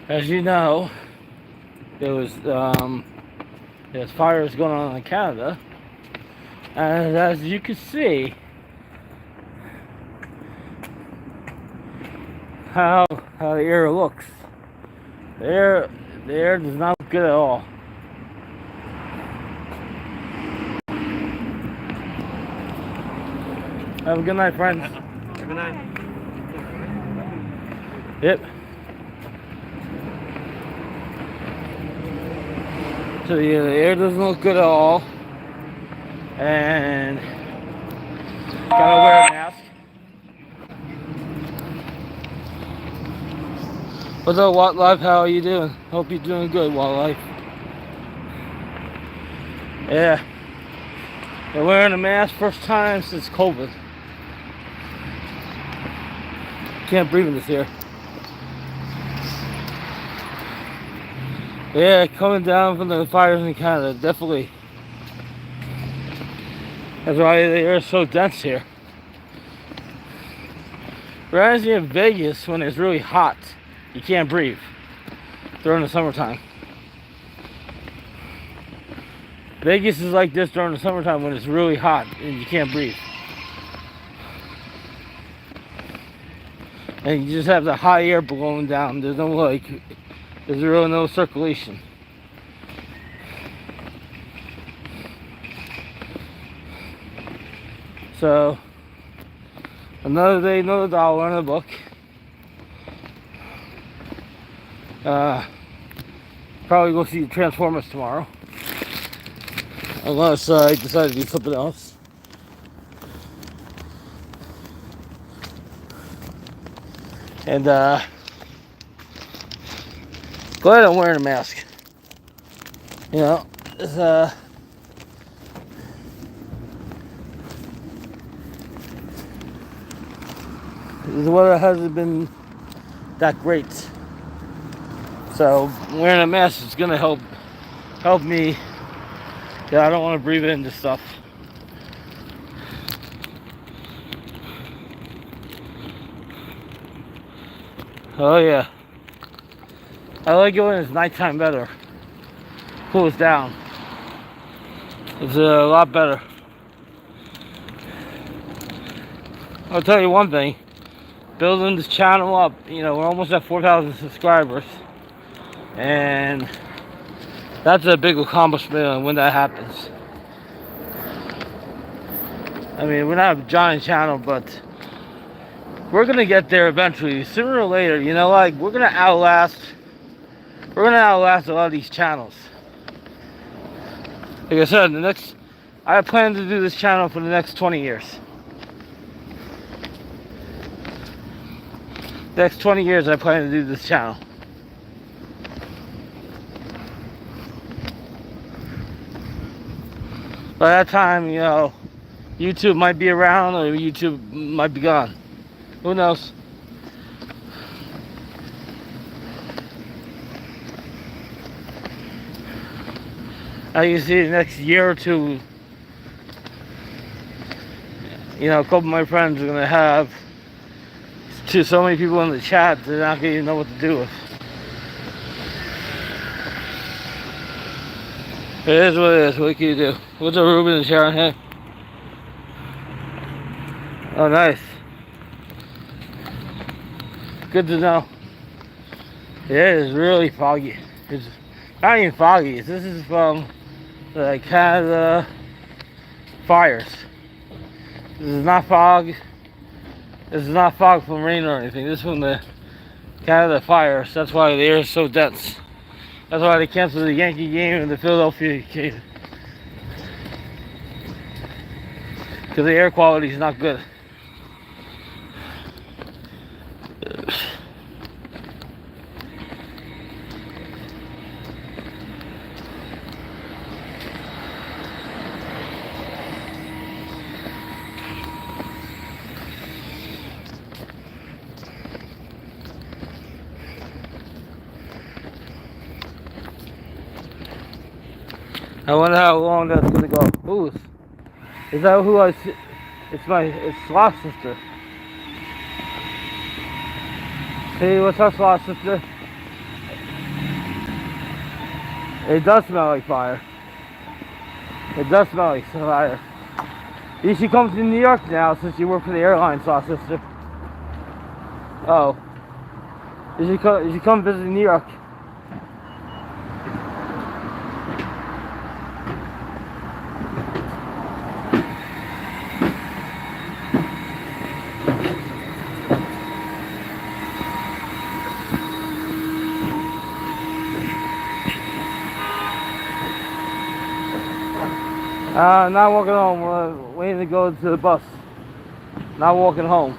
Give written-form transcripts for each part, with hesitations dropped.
As you know, there's fires going on in Canada, and as you can see, how the air looks. The air does not look good at all. Have a good night, friends. Good night. Yep. So yeah, the air doesn't look good at all, and gotta wear a mask. What's up, Wildlife? How are you doing? Hope you're doing good, Wildlife. Yeah, they're wearing a mask first time since COVID. Can't breathe in this air. Yeah, coming down from the fires in Canada, definitely. That's why the air is so dense here. Whereas in Vegas, when it's really hot, you can't breathe during the summertime. Vegas is like this during the summertime when it's really hot and you can't breathe. And you just have the hot air blowing down. There's really no circulation. So, another day, another dollar in the book. Probably go see the Transformers tomorrow. Unless I decide to do something else. And, glad I'm wearing a mask. You know, it's, the weather hasn't been that great. So, wearing a mask is gonna help me. Yeah, I don't want to breathe in this stuff. Oh yeah. I like it when it's nighttime better. Cools down. It's a lot better. I'll tell you one thing. Building this channel up, you know, we're almost at 4,000 subscribers. And that's a big accomplishment when that happens. I mean, we're not a giant channel, but we're gonna get there eventually, sooner or later. You know, like we're gonna outlast a lot of these channels. Like I said, I plan to do this channel for the next 20 years. Next 20 years, I plan to do this channel. By that time, you know, YouTube might be around or YouTube might be gone. Who knows? As you see, the next year or two, you know, a couple of my friends are gonna have so many people in the chat they're not gonna even know what to do with. It is what it is. What can you do? What's up, Ruben and Sharon? Hey. Oh, nice. Good to know. It is really foggy. It's not even foggy. This is from the Canada fires. This is not fog. This is not fog from rain or anything. This is from the Canada fires. That's why the air is so dense. That's why they canceled the Yankee game and the Philadelphia game. Because the air quality is not good. I wonder how long that's gonna go. Ooh, is that who I see? It's Sloth Sister. Hey, what's up, Sloth Sister? It does smell like fire. It does smell like fire. You should come to New York now since you work for the airline, Saw Sister. Oh. You should come visit New York. Not walking home. We're waiting to go to the bus. Not walking home.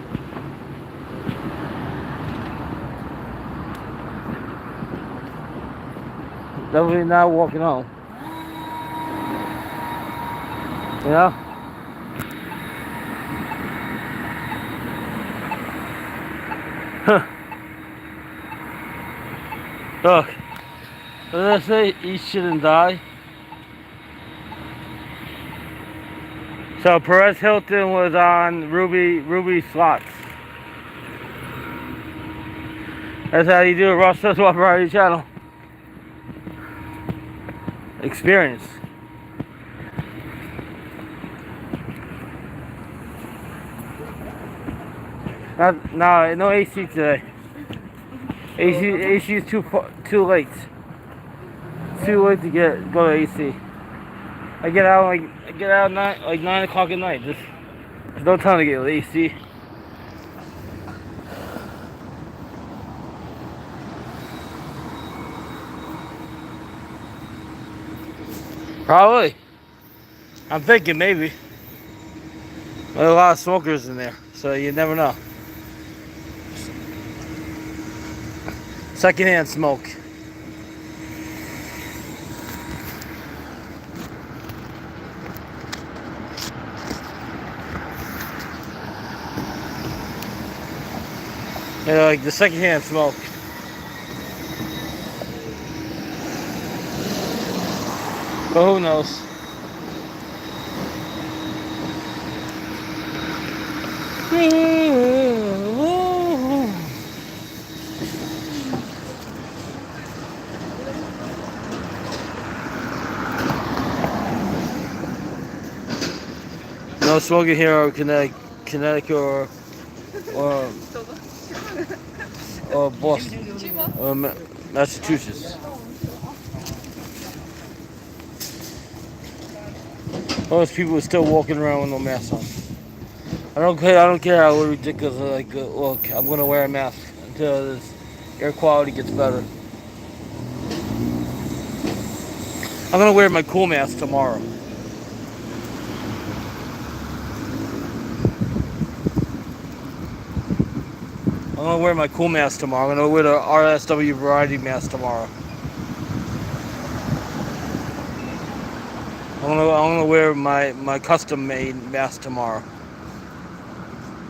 Definitely not walking home. You know? Huh. Look. What did I say? Eat shit and die. So Perez Hilton was on Ruby Slots. That's how you do it, Ross Swap Variety Channel. Experience. No AC today. AC is too late. Too late to go to AC. I get out like 9 o'clock at night. There's no time to get AC. Probably. I'm thinking maybe. There's a lot of smokers in there, so you never know. Secondhand smoke. You know, like the secondhand smoke. But who knows? No smoking here in Connecticut or Boston or Massachusetts. Most people are still walking around with no mask on. I don't care how ridiculous. Look, I'm gonna wear a mask until this air quality gets better. I'm gonna wear my cool mask tomorrow. I'm gonna wear my cool mask tomorrow. I'm gonna wear the RSW variety mask tomorrow. I'm gonna wear my custom made mask tomorrow.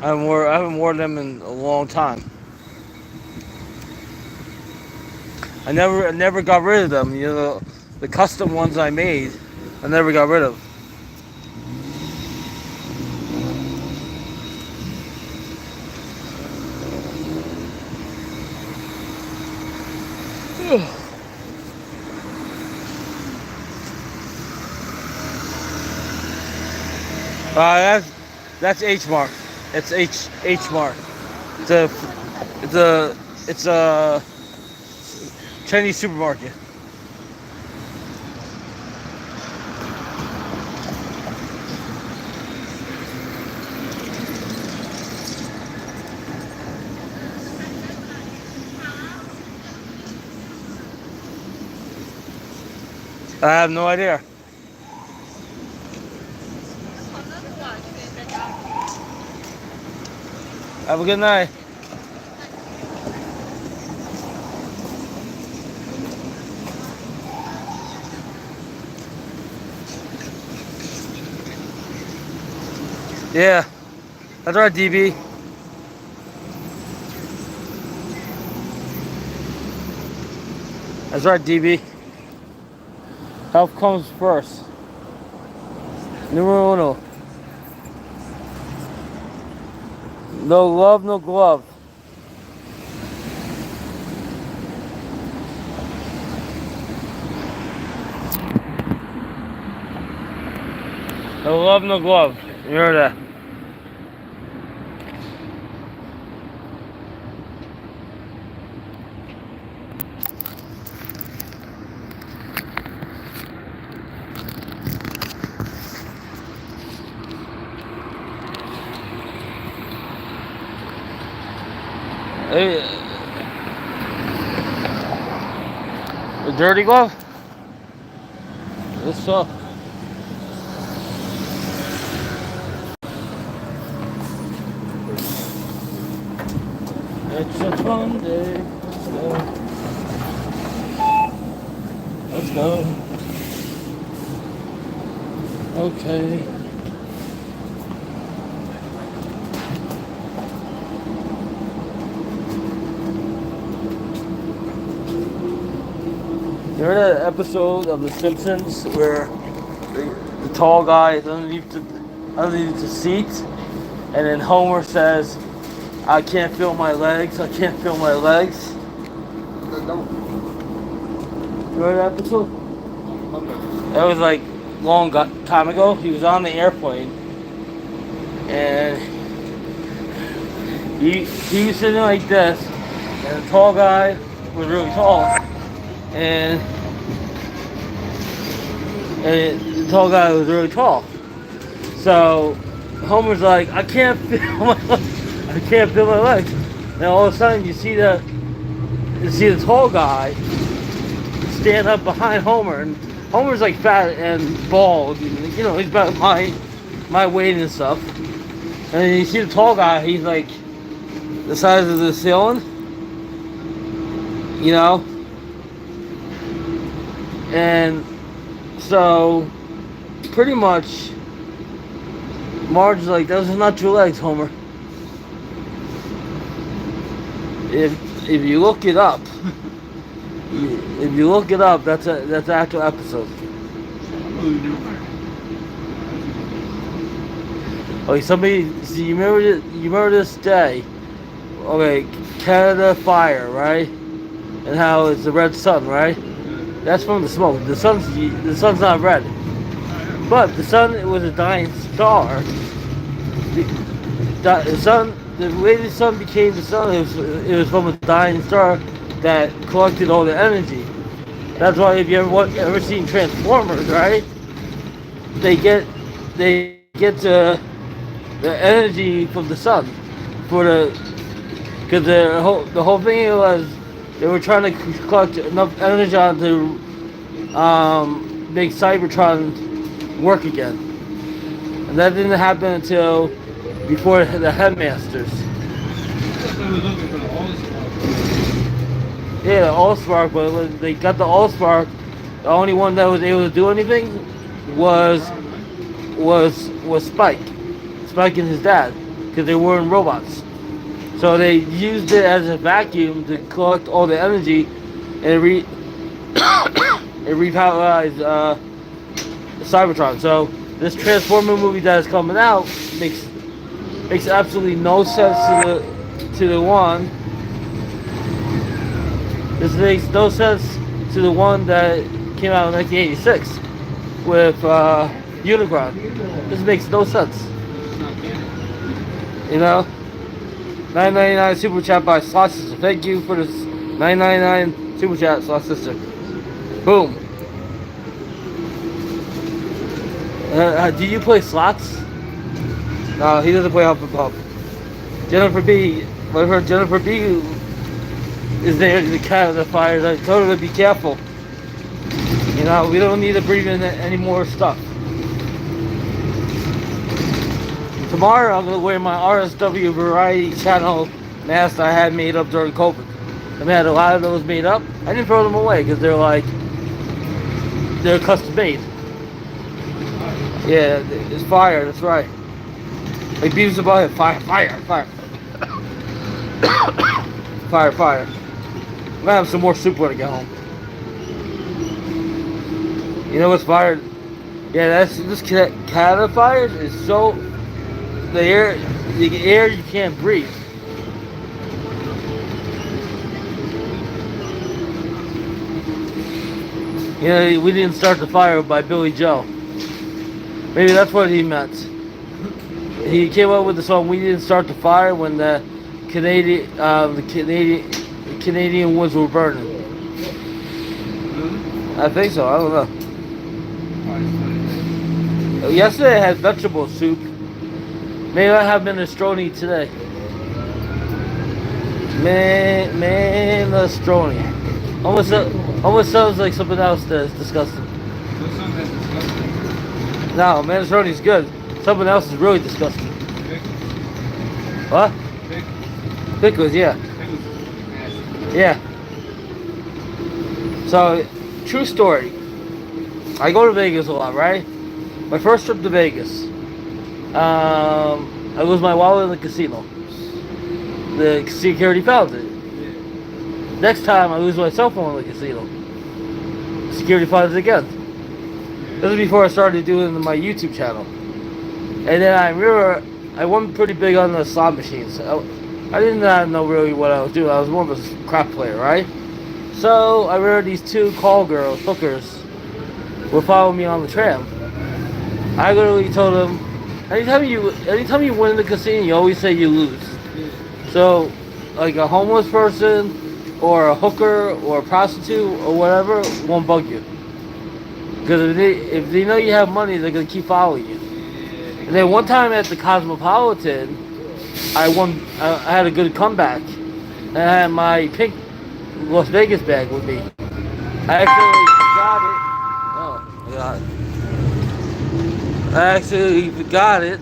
I haven't worn them in a long time. I never got rid of them. You know, the custom ones I made, I never got rid of. That's H Mark. It's H Mark. It's a Chinese supermarket. I have no idea. Have a good night. Yeah, that's right, DB. That's right, DB. Health comes first. Numero uno. No love, no glove. No love, no glove. You heard that? Hey, a dirty glove? This sucks. It's a fun day. Let's go. Okay. You heard that episode of The Simpsons where the tall guy is underneath the seat, and then Homer says, "I can't feel my legs. I can't feel my legs." No. You heard that episode? That was like long time ago. He was on the airplane, and he was sitting like this, and the tall guy was really tall, and the tall guy was really tall. So Homer's like, "I can't feel I can't feel my legs." And all of a sudden, you see the tall guy stand up behind Homer, and Homer's like fat and bald. You know, he's about my weight and stuff. And then you see the tall guy, he's like the size of the ceiling. You know? And so pretty much Marge's like, "Those are not your legs, Homer." If you look it up, that's an actual episode. Okay, somebody, see, you remember this day? Okay, Canada fire, right? And how it's the red sun, right? That's from the smoke. The sun's not red, but the sun was a dying star. The way the sun became the sun, it was from a dying star that collected all the energy. That's why if you ever seen Transformers, right? They get the energy from the sun because the whole thing was they were trying to collect enough energy to make Cybertron work again, and that didn't happen until before the Headmasters. Yeah, the Allspark, but when they got the Allspark, the only one that was able to do anything was Spike and his dad, because they weren't robots. So they used it as a vacuum to collect all the energy, and it repowerized Cybertron. So this Transformer movie that is coming out makes absolutely no sense to the one. This makes no sense to the one that came out in 1986 with Unicron. This makes no sense. You know? $9.99 super chat by Slot Sister. Thank you for this $9.99 super chat, Slot Sister. Boom. Do you play slots? No, he doesn't play Huff and Puff. Jennifer B. Whatever Jennifer B. is there in the Canada fires. I told her to be careful. You know, we don't need to breathe in any more stuff. Tomorrow I'm going to wear my RSW Variety Channel mask I had made up during COVID. I had a lot of those made up. I didn't throw them away because they're custom made. Yeah, it's fire, that's right. Like Beavis and Butthead, fire. Fire. I'm gonna have some more soup when I get home. You know what's fire? Yeah, this Canada fires is so the air you can't breathe. You know, we didn't start the fire by Billy Joe. Maybe that's what he meant. He came up with the song "We Didn't Start the Fire" when the Canadian woods were burning. Really? I think so. I don't know. Why is Yesterday I had vegetable soup. Maybe I have minestrone today. Minestrone. Almost sounds like something else that's disgusting. What's something that's disgusting? No, minestrone is good. Something else is really disgusting. Pickles? What? Pickles? Pickles, yeah. Pickles is fucking nasty. Yeah. So, true story. I go to Vegas a lot, right? My first trip to Vegas. I lose my wallet in the casino. The security found it. Yeah. Next time I lose my cell phone in the casino. Security finds it again. This is before I started doing my YouTube channel. And then I remember I went pretty big on the slot machines. I did not know really what I was doing. I was more of a crap player, right? So I remember these two call girls, hookers, were following me on the tram. I literally told them, anytime you win in the casino, you always say you lose. Yeah. So, like a homeless person, or a hooker, or a prostitute, or whatever, won't bug you. Because if they know you have money, they're gonna keep following you. Yeah. And then one time at the Cosmopolitan, I won. I had a good comeback, and I had my pink Las Vegas bag with me. I actually forgot it. Oh my god! I actually forgot it.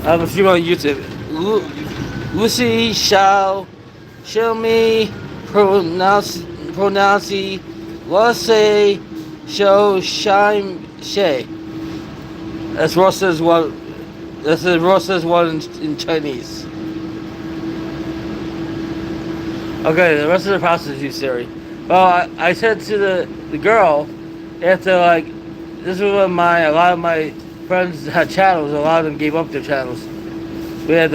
I have a few on YouTube. Lucy shall show me pronounce say show shine shay. That's Ross says what. That's Ross says what in Chinese. Okay, the rest of the prostitute theory. Well, I said to the girl after like this was when a lot of my friends had channels. A lot of them gave up their channels. We had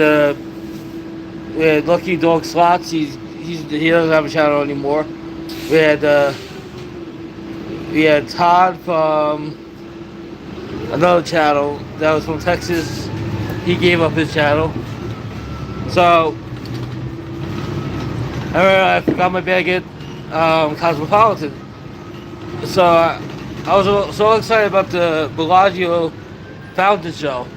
Lucky Dog Slots. He doesn't have a channel anymore. We had Todd from another channel that was from Texas. He gave up his channel. So I forgot my bag at Cosmopolitan. So I was so excited about the Bellagio fountain show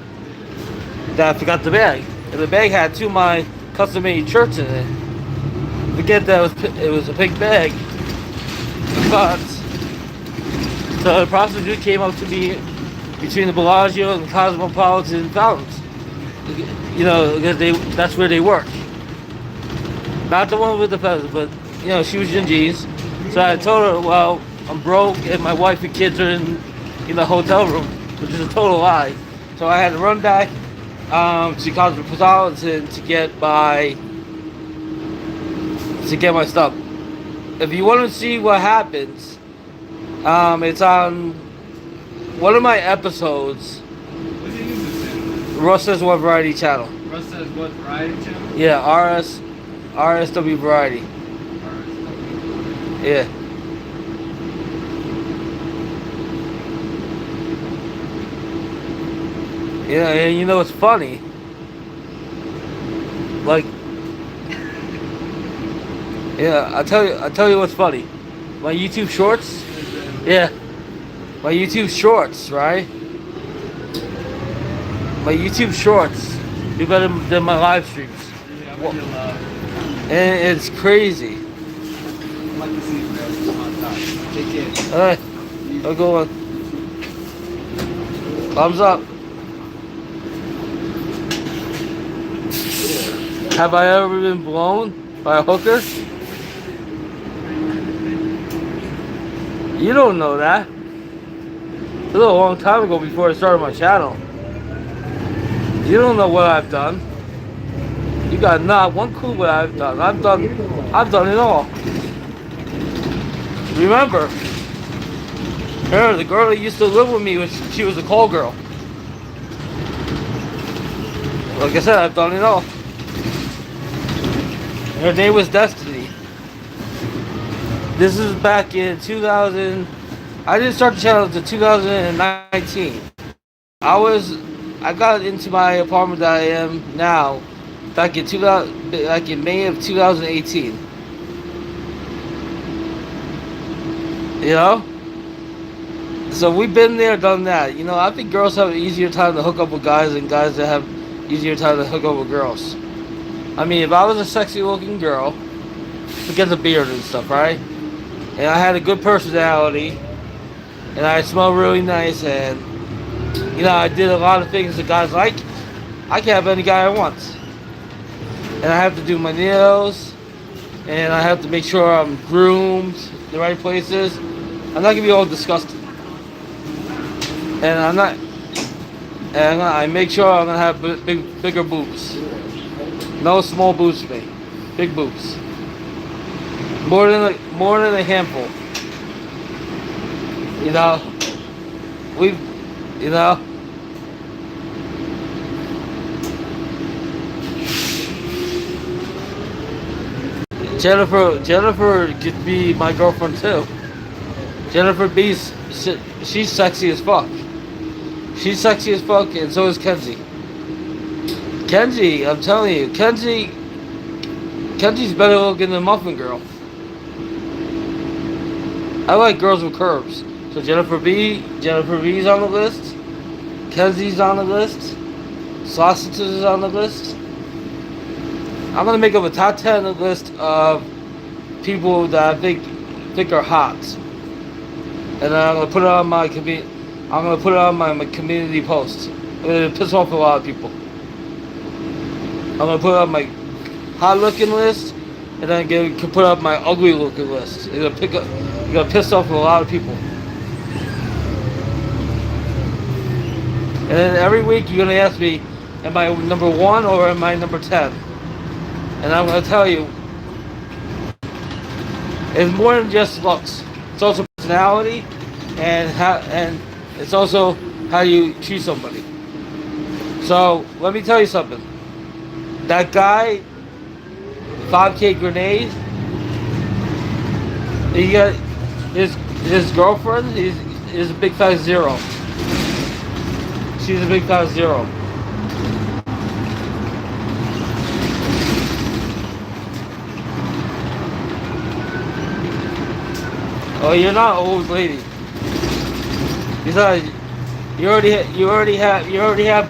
that I forgot the bag. And the bag had two of my custom-made shirts in it. Forget that it was a pink bag. But so the prostitute came up to me between the Bellagio and the Cosmopolitan fountains. You know, because that's where they work. Not the one with the feathers, but you know, she was in jeans. So I told her, well, I'm broke and my wife and kids are in the hotel room, which is a total lie. So I had to run back to Cosmopolitan to get my stuff. If you want to see what happens, it's on one of my episodes. What's your YouTube channel? Russ Says What Variety channel. Russ Says What Variety channel? Yeah, RSW Variety. Yeah. Yeah, and you know it's funny. Like, yeah, I tell you what's funny. My YouTube shorts. Yeah, my YouTube shorts, right? My YouTube shorts do better than my live streams. Yeah, I'm really loud. And it's crazy. I'd like to see you guys on top. Take care. Alright, I'll go on. Thumbs up. Have I ever been blown by a hooker? You don't know that. It was a long time ago before I started my channel. You don't know what I've done. You got not one clue what I've done. I've done it all. Remember, her, the girl that used to live with me, she was a call girl. Like I said, I've done it all. Her name was Destiny. This is back in 2000. I didn't start the channel until 2019. I got into my apartment that I am now back in May of 2018. You know? So we've been there, done that. You know, I think girls have an easier time to hook up with guys than guys that have easier time to hook up with girls. I mean, if I was a sexy looking girl, forget the beard and stuff, right? And I had a good personality, and I smelled really nice, and you know, I did a lot of things that guys like, I can have any guy I want. And I have to do my nails, and I have to make sure I'm groomed in the right places. I'm not gonna be all disgusted. And I make sure I'm gonna have bigger boobs. No small boobs for me. Big boobs. More than a handful. You know, you know. Jennifer could be my girlfriend too. Jennifer B's, she's sexy as fuck. She's sexy as fuck, and so is Kenzie. Kenzie, I'm telling you, Kenzie's better looking than Muffin Girl. I like girls with curves. So Jennifer B's on the list. Kenzie's on the list. Sausages is on the list. I'm gonna make up a top 10 list of people that I think are hot, and I'm gonna put it on my community post. I'm gonna piss off a lot of people. I'm gonna put it on my hot looking list, and then can put up my ugly looking list. You're gonna piss off a lot of people. And then every week you're gonna ask me, am I number 1 or am I number 10? And I'm gonna tell you, it's more than just looks. It's also personality, and it's also how you treat somebody. So let me tell you something. That guy, 5K Grenade, he got his girlfriend is a big fat 0. She's a big fat 0. Oh, you're not an old lady. Besides, you already have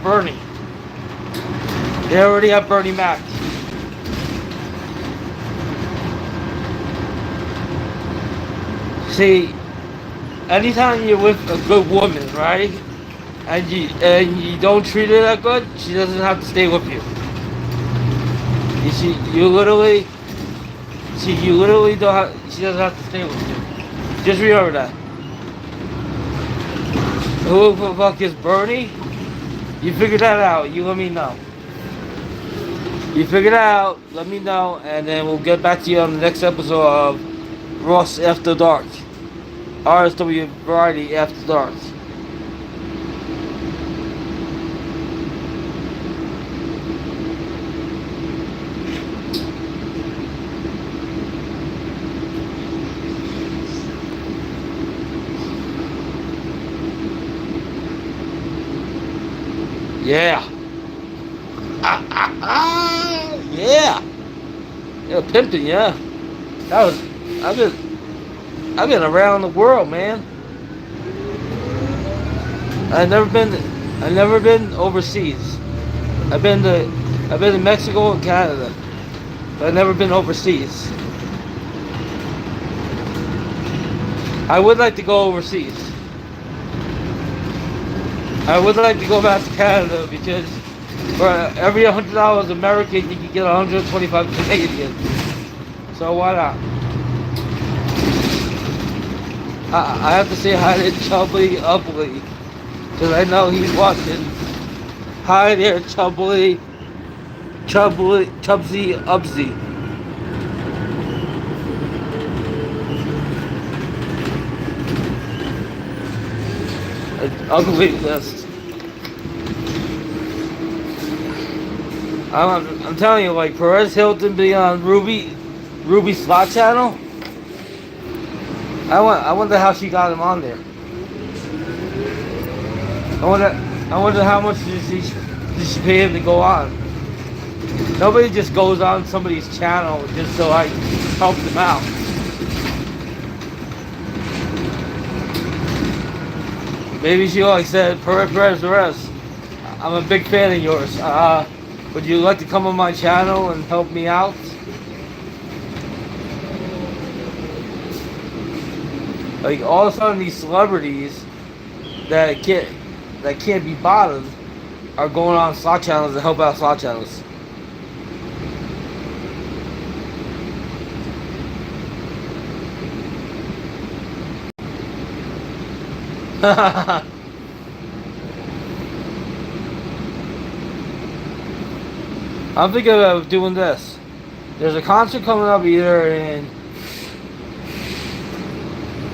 Bernie. You already have Bernie Mac. See, anytime you're with a good woman, right, and you don't treat her that good, she doesn't have to stay with you. You literally don't have. She doesn't have to stay with you. Just remember that. Who the fuck is Bernie? You figure that out. You let me know. You figure that out. Let me know, and then we'll get back to you on the next episode of Ross After Dark. RSW Variety After Dark. Yeah. Yeah. Yeah, pimping, yeah. I've been around the world, man. I've never been overseas. I've been to Mexico and Canada. But I've never been overseas. I would like to go overseas. I would like to go back to Canada because for every $100 American, you can get 125 Canadian. So why not? I have to say hi to Chubbly Upply because I know he's watching. Hi there, Chubsy Upsy. Ugly list. I'm telling you, like Perez Hilton be on Ruby slot channel. I wonder how she got him on there. I wonder how much did she pay him to go on. Nobody just goes on somebody's channel just so I help them out. Maybe she like said, Perez, I'm a big fan of yours. Would you like to come on my channel and help me out? Like all of a sudden these celebrities that can't be bothered are going on slot channels to help out slot channels. I'm thinking of doing this. There's a concert coming up either in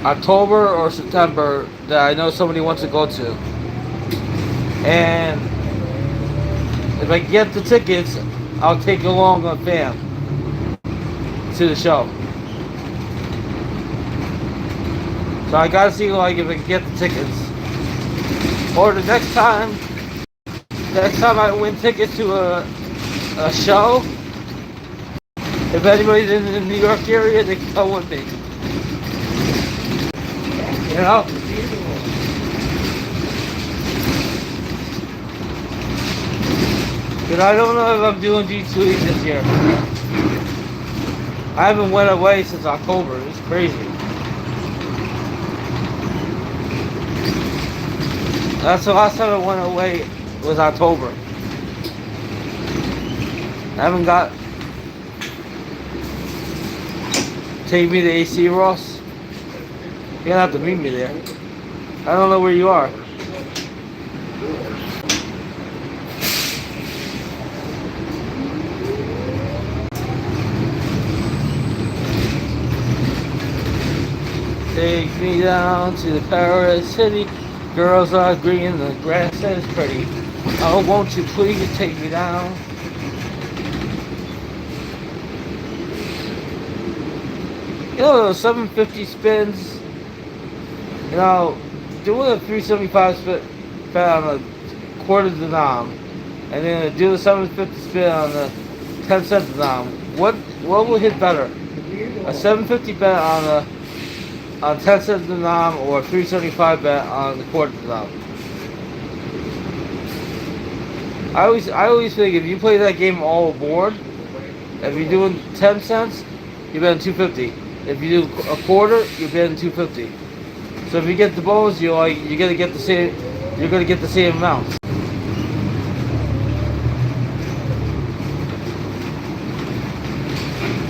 October or September that I know somebody wants to go to. And if I get the tickets, I'll take along a fam to the show. So I gotta see like if I can get the tickets. Or the next time I win tickets to a show, if anybody's in the New York area, they can come with me. You know? Because I don't know if I'm doing G2E this year. I haven't went away since October. It's crazy. That's the last time I went away was October. I haven't got... Take me to AC Ross? You're gonna have to meet me there. I don't know where you are. Take me down to the Paris City. Girls are green, the grass is pretty. Oh, won't you please take me down? You know those 750 spins? You know, doing a 375 spin on a quarter denom, and then do the 750 spin on the 10-cent denom. What will hit better? A 750 bet on 10-cent denom or a 375 bet on the quarter denom? I always think if you play that game all aboard, if you're doing 10 cents, you bet on 250. If you do a quarter, you bet on 250. So if you get the bonus, you're gonna get the same amount.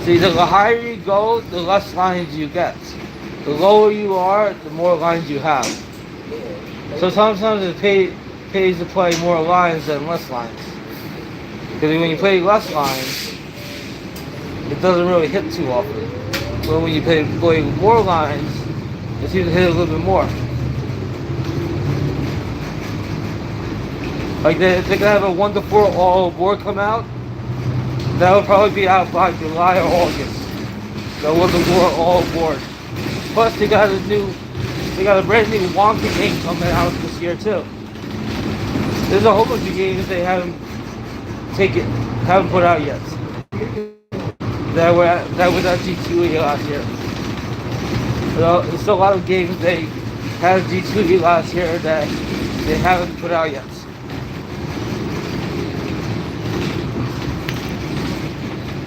See, the higher you go, the less lines you get. The lower you are, the more lines you have. So sometimes it pays to play more lines than less lines. Because when you play less lines, it doesn't really hit too often. But when you play more lines, it seems to hit a little bit more. Like they're gonna have a 1 to 4 all aboard come out. That will probably be out by July or August. The 1 to 4 all aboard. Plus they got a brand new Wonka game coming out this year too. There's a whole bunch of games they haven't put out yet. That was at G2E last year. There's still a lot of games they had at G2E last year that they haven't put out yet.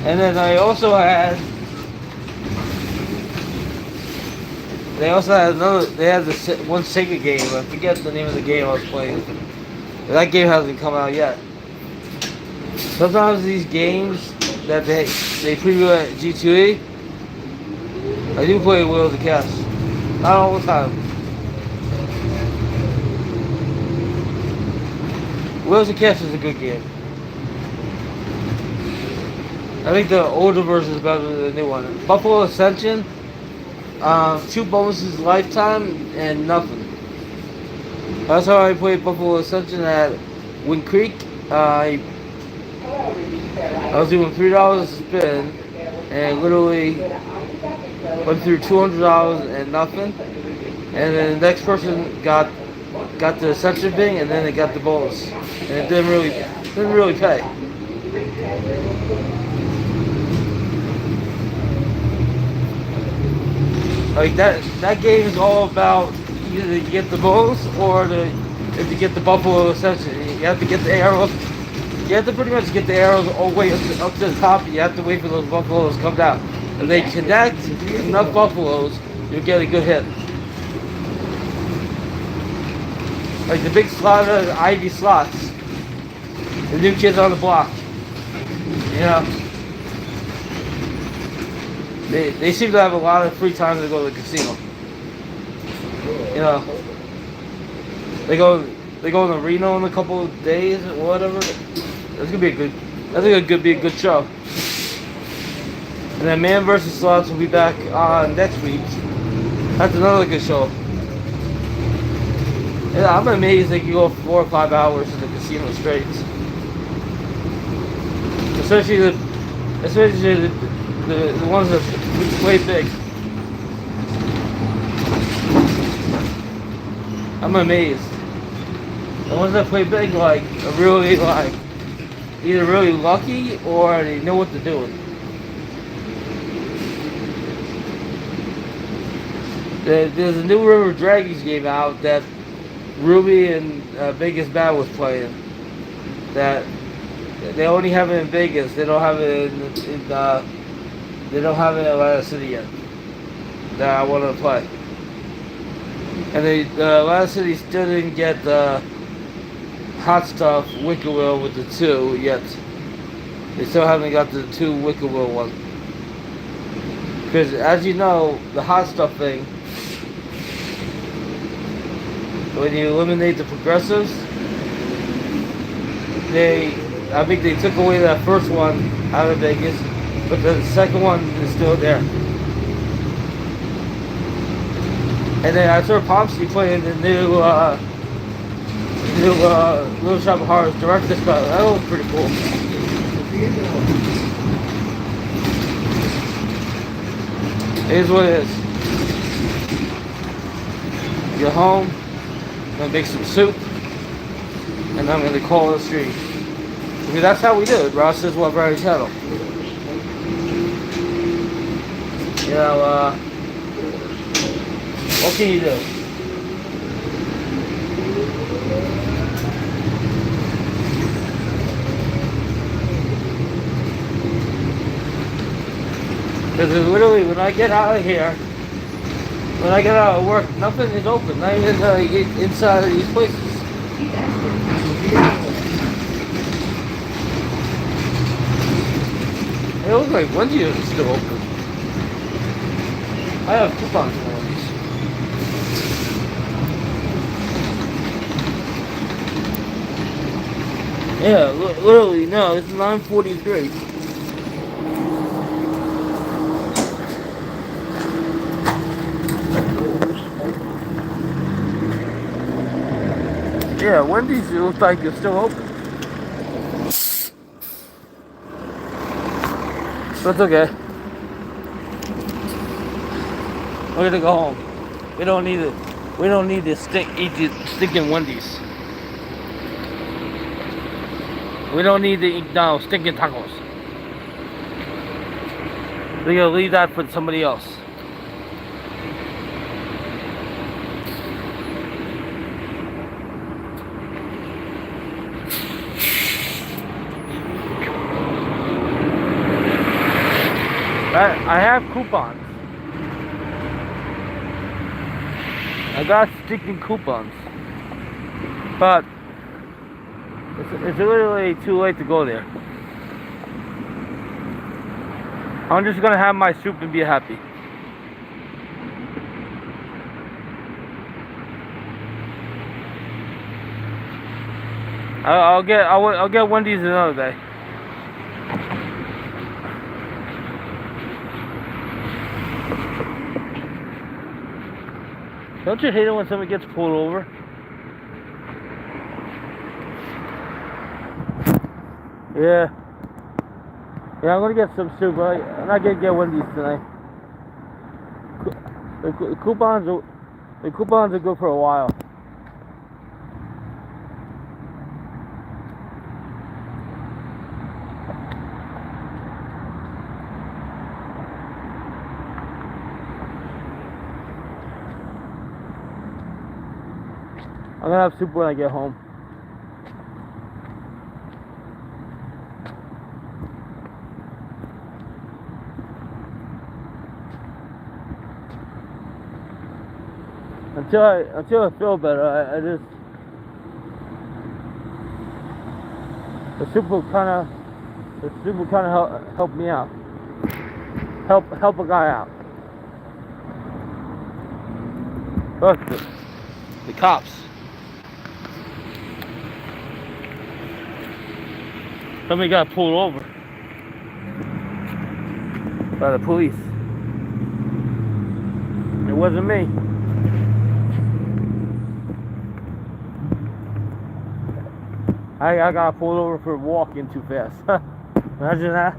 And then they also had this one Sega game. I forget the name of the game I was playing. That game hasn't come out yet. Sometimes these games that they preview at G2E, I do play Wheels of Cash. Not all the time. Wheels of Cash is a good game. I think the older version is better than the new one. Buffalo Ascension, 2 bonuses lifetime and nothing. That's how I played Buffalo Ascension at Wind Creek. I I was doing $3 a spin, and literally went through $200 and nothing. And then the next person got the ascension thing, and then they got the bonus, and it didn't really pay. Like that game is all about either you get the bonus or if you get the buffalo ascension. You have to get the arrows. You have to pretty much get the arrows all the way up to the top. You have to wait for those buffaloes to come down. If they connect enough buffaloes, you'll get a good hit. Like the big slot of the Ivy slots. The new kids on the block. You know. They seem to have a lot of free time to go to the casino. You know. They go to Reno in a couple of days or whatever. That's gonna be a good. I think it could be a good show. And then Man vs. Slots will be back next week. That's another good show. And I'm amazed they can go 4 or 5 hours in the casino straight. Especially the ones that play big. I'm amazed. The ones that play big are really either really lucky or they know what they're doing. There's a new River Dragons game out that Ruby and Vegas Bad was playing. That they only have it in Vegas. They don't have it they don't have it in Atlantic City yet. That I want to play. And Atlantic City still didn't get the Hot Stuff Wicked Wheel with the 2 yet. They still haven't got the 2 Wicked Wheel one. Because as you know, the Hot Stuff thing, when you eliminate the progressives, I think they took away that first one out of Vegas, but the second one is still there. And then I saw Pomsky playing the new Little Shop of Horrors director's cut. That was pretty cool. It is what it is. Get home, I'm gonna make some soup, and I'm gonna call the street. Because that's how we do it. Ross says what variety channel. You know, what can you do? Because literally, when I get out of here, when I get out of work, nothing is open. Not even inside of these places. It looks like Wendy's is still open. I have coupons for Wendy's. Yeah, literally, no, it's 9:43. Yeah, Wendy's looks like it's still open. That's okay. We're gonna go home. We don't need it. We don't need to eat the stinking Wendy's. We don't need to eat no stinking tacos. We're gonna leave that for somebody else. I have coupons. I got stinking coupons. But it's literally too late to go there. I'm just gonna have my soup and be happy. I'll get Wendy's another day. Don't you hate it when somebody gets pulled over? Yeah. Yeah, I'm gonna get some soup, but I'm not gonna get Wendy's tonight. The coupons are good for a while. I'm gonna have soup when I get home. Until I feel better, I just the soup will kind of help me out, help a guy out. Look, the cops. Somebody got pulled over by the police. It wasn't me. I got pulled over for walking too fast. Imagine that.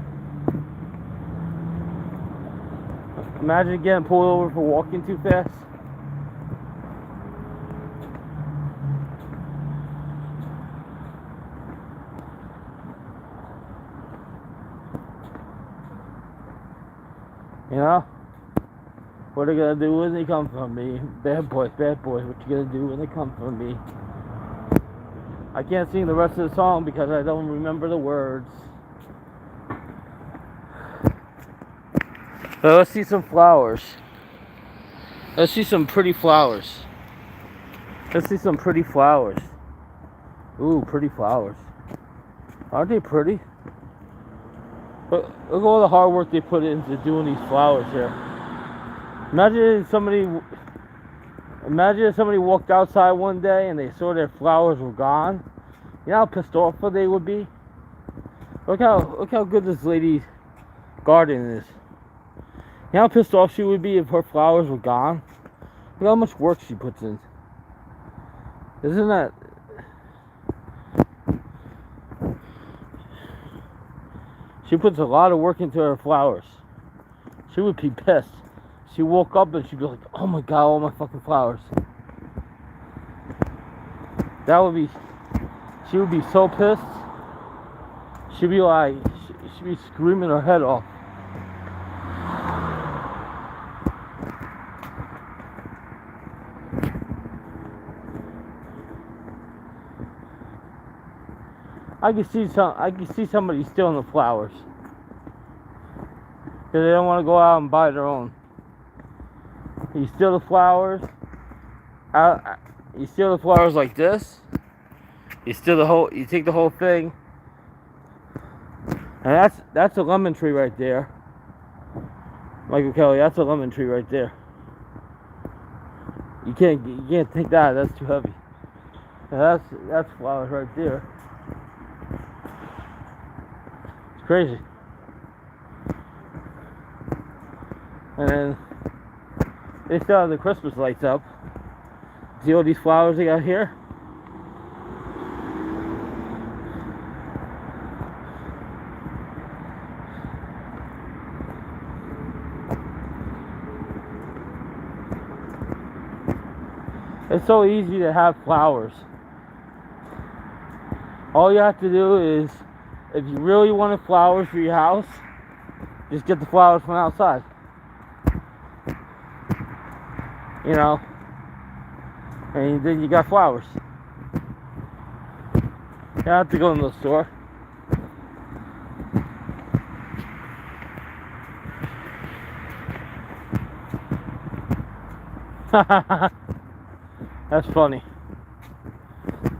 Imagine getting pulled over for walking too fast. You know? What are they gonna do when they come for me? Bad boys, what you gonna do when they come for me? I can't sing the rest of the song because I don't remember the words. So let's see some flowers. Let's see some pretty flowers. Let's see some pretty flowers. Ooh, pretty flowers. Aren't they pretty? Look at all the hard work they put into doing these flowers here. Imagine if somebody walked outside one day and they saw their flowers were gone. You know how pissed off they would be? Look how good this lady's garden is. You know how pissed off she would be if her flowers were gone? Look how much work she puts in. Isn't that... She puts a lot of work into her flowers. She would be pissed. She woke up and she'd be like, oh my god, all my fucking flowers. She would be so pissed. She'd be screaming her head off. I can see somebody stealing the flowers. Because they don't want to go out and buy their own. You steal the flowers. You steal the flowers like this. You take the whole thing. And that's a lemon tree right there. Michael Kelly, that's a lemon tree right there. You can't take that, that's too heavy. And that's flowers right there. It's crazy. And then they still have the Christmas lights up. See all these flowers they got here? It's so easy to have flowers. All you have to do is, if you really wanted flowers for your house, just get the flowers from outside. You know, and then you got flowers. You don't have to go in the store. That's funny.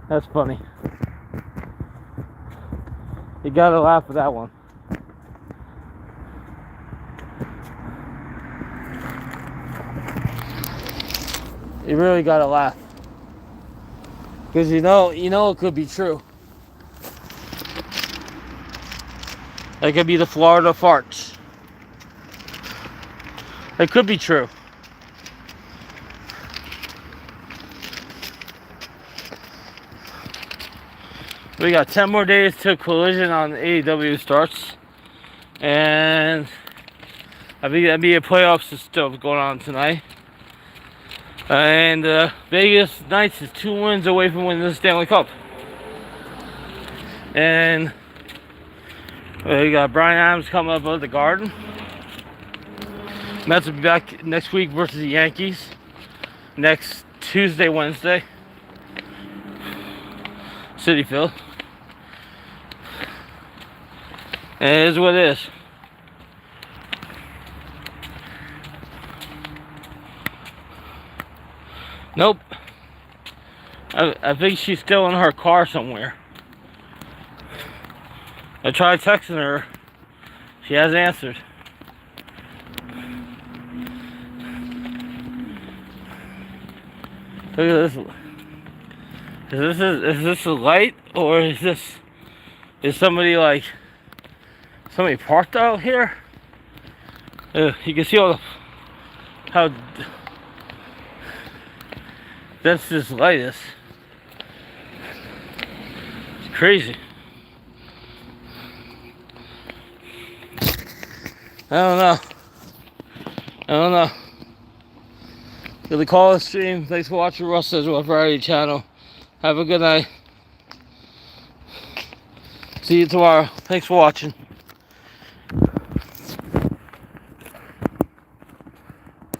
That's funny. You gotta laugh at that one. You really gotta laugh. Because you know it could be true. It could be the Florida farts. It could be true. We got 10 more days till collision on AEW starts. And I think NBA playoffs is still going on tonight. And Vegas Knights is 2 wins away from winning the Stanley Cup. And we got Brian Adams coming up at the Garden. Mets will be back next week versus the Yankees. Next Tuesday, Wednesday. Citi Field. And it is what it is. Nope. I think she's still in her car somewhere. I tried texting her. She hasn't answered. Look at this. Is this a light, or is somebody parked out here? You can see how dense this light is. It's crazy. I don't know. Gonna call the stream. Thanks for watching Russ Says What Variety channel. Have a good night. See you tomorrow. Thanks for watching.